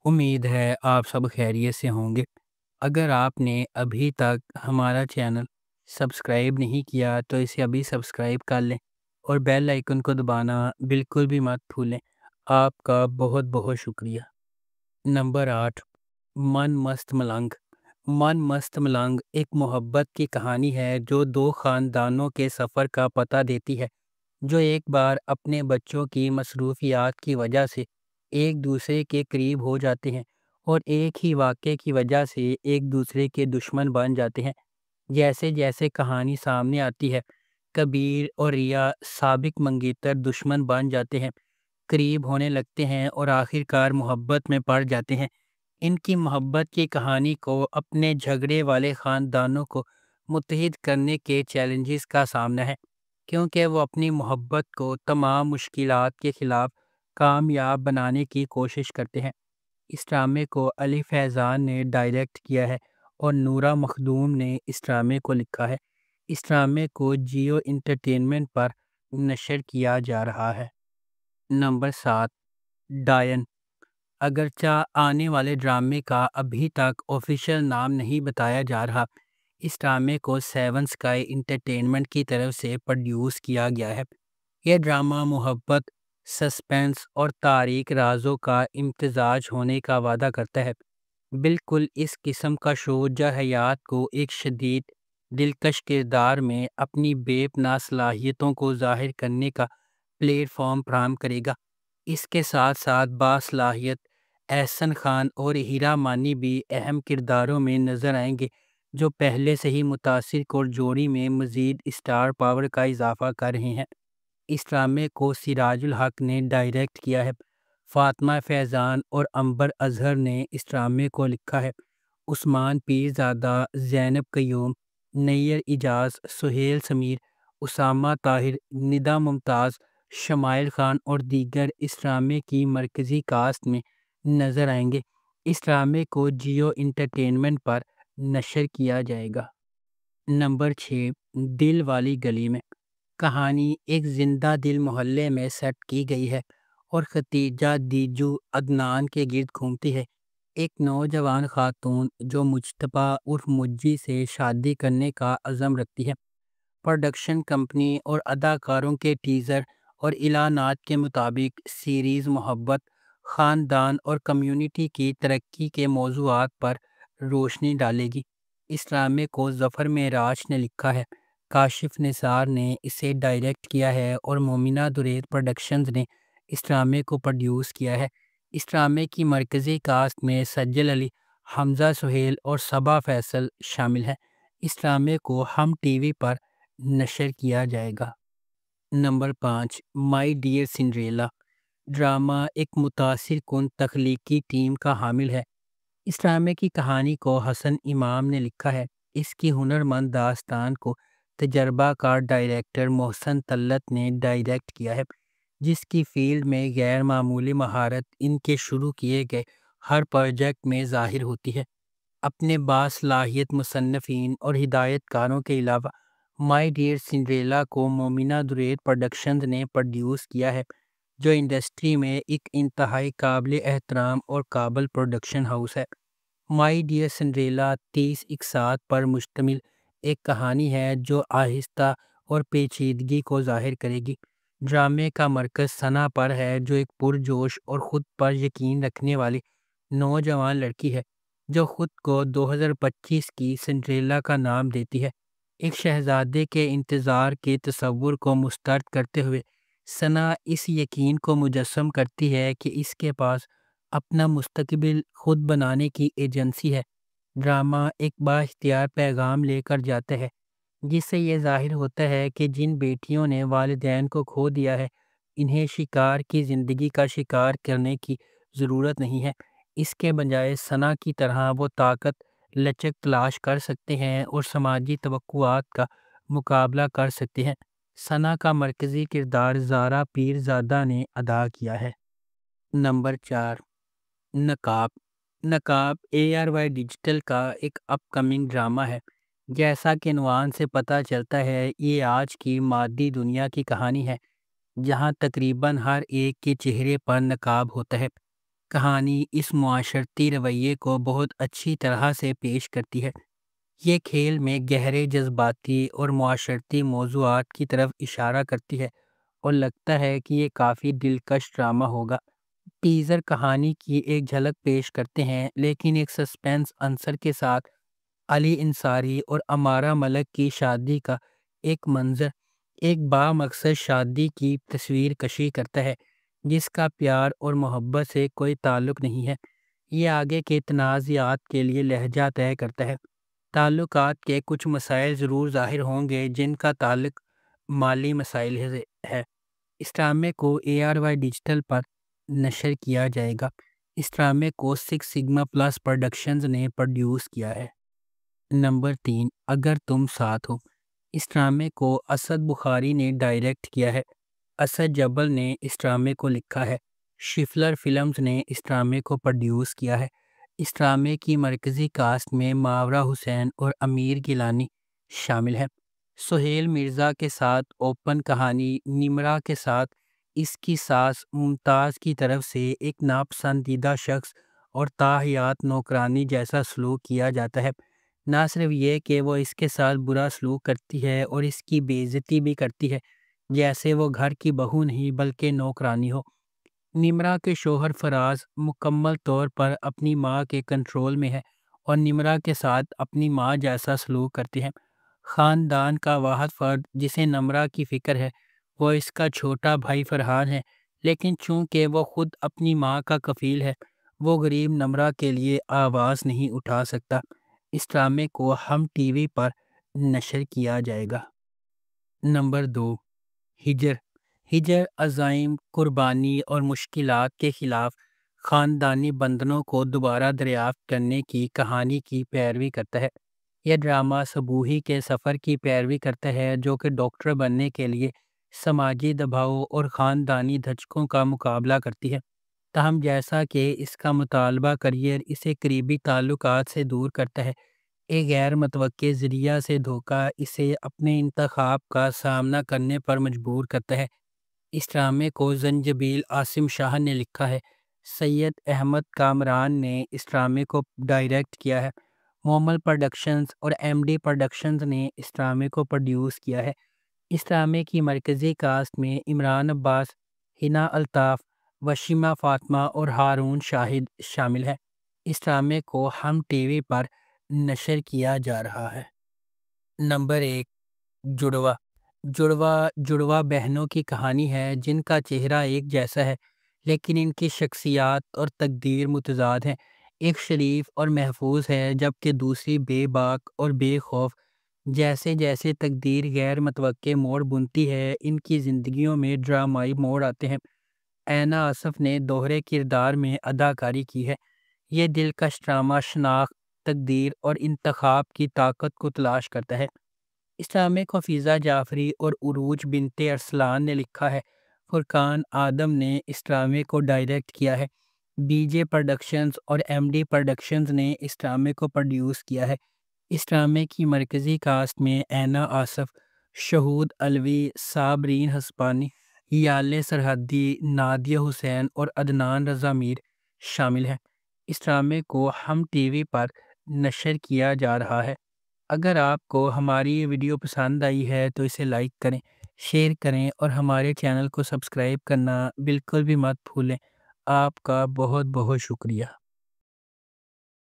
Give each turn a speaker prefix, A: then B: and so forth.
A: امید ہے آپ سب خیریت سے ہوں گے۔ اگر آپ نے ابھی تک ہمارا چینل سبسکرائب نہیں کیا تو اسے ابھی سبسکرائب کر لیں اور بیل آئیکن کو دبانا بالکل بھی مت بھولیں۔ آپ کا بہت بہت شکریہ۔ نمبر 8، من مست ملنگ۔ من مست ملنگ ایک محبت کی کہانی ہے جو دو خاندانوں کے سفر کا پتہ دیتی ہے، جو ایک بار اپنے بچوں کی مصروفیات کی وجہ سے ایک دوسرے کے قریب ہو جاتے ہیں اور ایک ہی واقعے کی وجہ سے ایک دوسرے کے دشمن بن جاتے ہیں۔ جیسے جیسے کہانی سامنے آتی ہے، کبیر اور ریا سابق منگیتر دشمن بن جاتے ہیں، قریب ہونے لگتے ہیں اور آخر کار محبت میں پڑ جاتے ہیں۔ ان کی محبت کی کہانی کو اپنے جھگڑے والے خاندانوں کو متحد کرنے کے چیلنجز کا سامنا ہے، کیونکہ وہ اپنی محبت کو تمام مشکلات کے خلاف کامیاب بنانے کی کوشش کرتے ہیں۔ اس ڈرامے کو علی فیضان نے ڈائریکٹ کیا ہے اور نورا مخدوم نے اس ڈرامے کو لکھا ہے۔ اس ڈرامے کو جیو انٹرٹینمنٹ پر نشر کیا جا رہا ہے۔ نمبر 7، ڈائن۔ اگرچہ آنے والے ڈرامے کا ابھی تک آفیشیل نام نہیں بتایا جا رہا، اس ڈرامے کو سیون اسکائی انٹرٹینمنٹ کی طرف سے پروڈیوس کیا گیا ہے۔ یہ ڈرامہ محبت، سسپینس اور تاریک رازوں کا امتزاج ہونے کا وعدہ کرتا ہے۔ بالکل اس قسم کا شو جو حیات کو ایک شدید دلکش کردار میں اپنی بے پناہ صلاحیتوں کو ظاہر کرنے کا پلیٹ فارم فراہم کرے گا۔ اس کے ساتھ ساتھ باصلاحیت احسن خان اور ہیرا مانی بھی اہم کرداروں میں نظر آئیں گے، جو پہلے سے ہی متاثر کن جوڑی میں مزید اسٹار پاور کا اضافہ کر رہے ہیں۔ اس ڈرامے کو سراج الحق نے ڈائریکٹ کیا ہے۔ فاطمہ فیضان اور عنبر اظہر نے اس ڈرامے کو لکھا ہے۔ عثمان پیرزادہ، زینب قیوم، نیّر اجاز، سہیل سمیر، اسامہ طاہر، ندا ممتاز، شمائل خان اور دیگر اس ڈرامے کی مرکزی کاسٹ میں نظر آئیں گے۔ اس ڈرامے کو جیو انٹرٹینمنٹ پر نشر کیا جائے گا۔ نمبر 6، دل والی گلی میں۔ کہانی ایک زندہ دل محلے میں سیٹ کی گئی ہے اور ختیجہ دیجو عدنان کے گرد گھومتی ہے، ایک نوجوان خاتون جو مجتبیٰ عرف مجی سے شادی کرنے کا عزم رکھتی ہے۔ پروڈکشن کمپنی اور اداکاروں کے ٹیزر اور اعلانات کے مطابق سیریز محبت، خاندان اور کمیونٹی کی ترقی کے موضوعات پر روشنی ڈالے گی۔ اس ڈرامے کو ظفر معراج نے لکھا ہے، کاشف نثار نے اسے ڈائریکٹ کیا ہے اور مومنہ درید پروڈکشنز نے اس ڈرامے کو پروڈیوس کیا ہے۔ اس ڈرامے کی مرکزی کاسٹ میں سجل علی، حمزہ سہیل اور صبا فیصل شامل ہیں۔ اس ڈرامے کو ہم ٹی وی پر نشر کیا جائے گا۔ Number 5، my dear Cinderella. Drama ایک متاثر کن تخلیقی ٹیم کا حامل ہے۔ اس ڈرامے کی کہانی کو حسن امام نے لکھا ہے۔ اس کی ہنرمند داستان کو تجربہ کار ڈائریکٹر محسن طلعت نے ڈائریکٹ کیا ہے، جس کی فیلڈ میں غیر معمولی مہارت ان کے شروع کیے گئے ہر پروجیکٹ میں ظاہر ہوتی ہے۔ اپنے باصلاحیت مصنفین اور ہدایت کاروں کے علاوہ مائی ڈیئر سنڈریلا کو مومنہ درید پروڈکشنز نے پروڈیوس کیا ہے، جو انڈسٹری میں ایک انتہائی قابل احترام اور قابل پروڈکشن ہاؤس ہے۔ مائی ڈیئر سنڈریلا 30 اقساط پر مشتمل ایک کہانی ہے جو آہستہ اور پیچیدگی کو ظاہر کرے گی۔ ڈرامے کا مرکز ثنا پر ہے، جو ایک پرجوش اور خود پر یقین رکھنے والی نوجوان لڑکی ہے جو خود کو 2025 کی سنڈریلا کا نام دیتی ہے۔ ایک شہزادے کے انتظار کے تصور کو مسترد کرتے ہوئے ثنا اس یقین کو مجسم کرتی ہے کہ اس کے پاس اپنا مستقبل خود بنانے کی ایجنسی ہے۔ ڈرامہ ایک بااختیار پیغام لے کر جاتا ہے، جس سے یہ ظاہر ہوتا ہے کہ جن بیٹیوں نے والدین کو کھو دیا ہے، انہیں شکار کی زندگی کا شکار کرنے کی ضرورت نہیں ہے۔ اس کے بجائے ثنا کی طرح وہ طاقت، لچک تلاش کر سکتے ہیں اور سماجی توقعات کا مقابلہ کر سکتے ہیں۔ ثنا کا مرکزی کردار زارا پیرزادہ نے ادا کیا ہے۔ نمبر 4، نقاب۔ نقاب ARY ڈیجیٹل کا ایک اپ کمنگ ڈرامہ ہے۔ جیسا کہ عنوان سے پتہ چلتا ہے، یہ آج کی مادی دنیا کی کہانی ہے، جہاں تقریباً ہر ایک کے چہرے پر نقاب ہوتا ہے۔ کہانی اس معاشرتی رویے کو بہت اچھی طرح سے پیش کرتی ہے۔ یہ کھیل میں گہرے جذباتی اور معاشرتی موضوعات کی طرف اشارہ کرتی ہے اور لگتا ہے کہ یہ کافی دلکش ڈرامہ ہوگا۔ ٹیزر کہانی کی ایک جھلک پیش کرتے ہیں، لیکن ایک سسپینس عنصر کے ساتھ علی انصاری اور امارہ ملک کی شادی کا ایک منظر ایک بامقصد شادی کی تصویر کشی کرتا ہے جس کا پیار اور محبت سے کوئی تعلق نہیں ہے۔ یہ آگے کے تنازعات کے لیے لہجہ طے کرتا ہے۔ تعلقات کے کچھ مسائل ضرور ظاہر ہوں گے جن کا تعلق مالی مسائل سے ہے۔ اس ڈرامے کو ARY ڈیجیٹل پر نشر کیا جائے گا۔ اس ڈرامے کو 6 سگما پلس پروڈکشنز نے پروڈیوس کیا ہے۔ نمبر 3، اگر تم ساتھ ہو۔ اس ڈرامے کو اسد بخاری نے ڈائریکٹ کیا ہے۔ اسد جبل نے اس ڈرامے کو لکھا ہے۔ شفلر فلمز نے اس ڈرامے کو پروڈیوس کیا ہے۔ اس ڈرامے کی مرکزی کاسٹ میں ماورا حسین اور امیر گیلانی شامل ہیں۔ سہیل مرزا کے ساتھ اوپن کہانی نمرا کے ساتھ اس کی ساس ممتاز کی طرف سے ایک ناپسندیدہ شخص اور تاحیات نوکرانی جیسا سلوک کیا جاتا ہے۔ نہ صرف یہ کہ وہ اس کے ساتھ برا سلوک کرتی ہے اور اس کی بے عزتی بھی کرتی ہے جیسے وہ گھر کی بہو نہیں بلکہ نوکرانی ہو۔ نمرا کے شوہر فراز مکمل طور پر اپنی ماں کے کنٹرول میں ہے اور نمرا کے ساتھ اپنی ماں جیسا سلوک کرتے ہیں۔ خاندان کا واحد فرد جسے نمرا کی فکر ہے وہ اس کا چھوٹا بھائی فرحان ہے، لیکن چونکہ وہ خود اپنی ماں کا کفیل ہے وہ غریب نمرا کے لیے آواز نہیں اٹھا سکتا۔ اس ڈرامے کو ہم ٹی وی پر نشر کیا جائے گا۔ نمبر 2، ہجر۔ ہجر عزائم، قربانی اور مشکلات کے خلاف خاندانی بندھنوں کو دوبارہ دریافت کرنے کی کہانی کی پیروی کرتا ہے۔ یہ ڈرامہ سبوہی کے سفر کی پیروی کرتا ہے جو کہ ڈاکٹر بننے کے لیے سماجی دباؤ اور خاندانی دھچکوں کا مقابلہ کرتی ہے۔ تاہم جیسا کہ اس کا مطالبہ کریئر اسے قریبی تعلقات سے دور کرتا ہے، ایک غیر متوقع ذریعہ سے دھوکہ اسے اپنے انتخاب کا سامنا کرنے پر مجبور کرتا ہے۔ اس ڈرامے کو زنجبیل عاصم شاہ نے لکھا ہے۔ سید احمد کامران نے اس ڈرامے کو ڈائریکٹ کیا ہے۔ مومل پروڈکشنز اور MD پروڈکشنز نے اس ڈرامے کو پروڈیوس کیا ہے۔ اس ڈرامے کی مرکزی کاسٹ میں عمران عباس، حنا الطاف، وشیمہ فاطمہ اور ہارون شاہد شامل ہیں۔ اس ڈرامے کو ہم ٹی وی پر نشر کیا جا رہا ہے۔ نمبر 1، جڑوا۔ جڑوا بہنوں کی کہانی ہے جن کا چہرہ ایک جیسا ہے لیکن ان کی شخصیات اور تقدیر متضاد ہیں۔ ایک شریف اور محفوظ ہے جبکہ دوسری بے باک اور بے خوف۔ جیسے جیسے تقدیر غیر متوقع موڑ بنتی ہے ان کی زندگیوں میں ڈرامائی موڑ آتے ہیں۔ اینا آصف نے دوہرے کردار میں اداکاری کی ہے۔ یہ دلکش ڈرامہ شناخت، تقدیر اور انتخاب کی طاقت کو تلاش کرتا ہے۔ اس ڈرامے کو فضا جعفری اور عروج بنت ارسلان نے لکھا ہے۔ فرقان آدم نے اس ڈرامے کو ڈائریکٹ کیا ہے۔ BJ پروڈکشنز اور MD پروڈکشنز نے اس ڈرامے کو پروڈیوس کیا ہے۔ اس ڈرامے کی مرکزی کاسٹ میں اینا آصف، شہود علوی، صابرین ہسپانی، یالے سرحدی، نادیہ حسین اور عدنان رضا میر شامل ہیں۔ اس ڈرامے کو ہم ٹی وی پر نشر کیا جا رہا ہے۔ اگر آپ کو ہماری یہ ویڈیو پسند آئی ہے تو اسے لائک کریں، شیئر کریں اور ہمارے چینل کو سبسکرائب کرنا بالکل بھی مت بھولیں۔ آپ کا بہت بہت شکریہ۔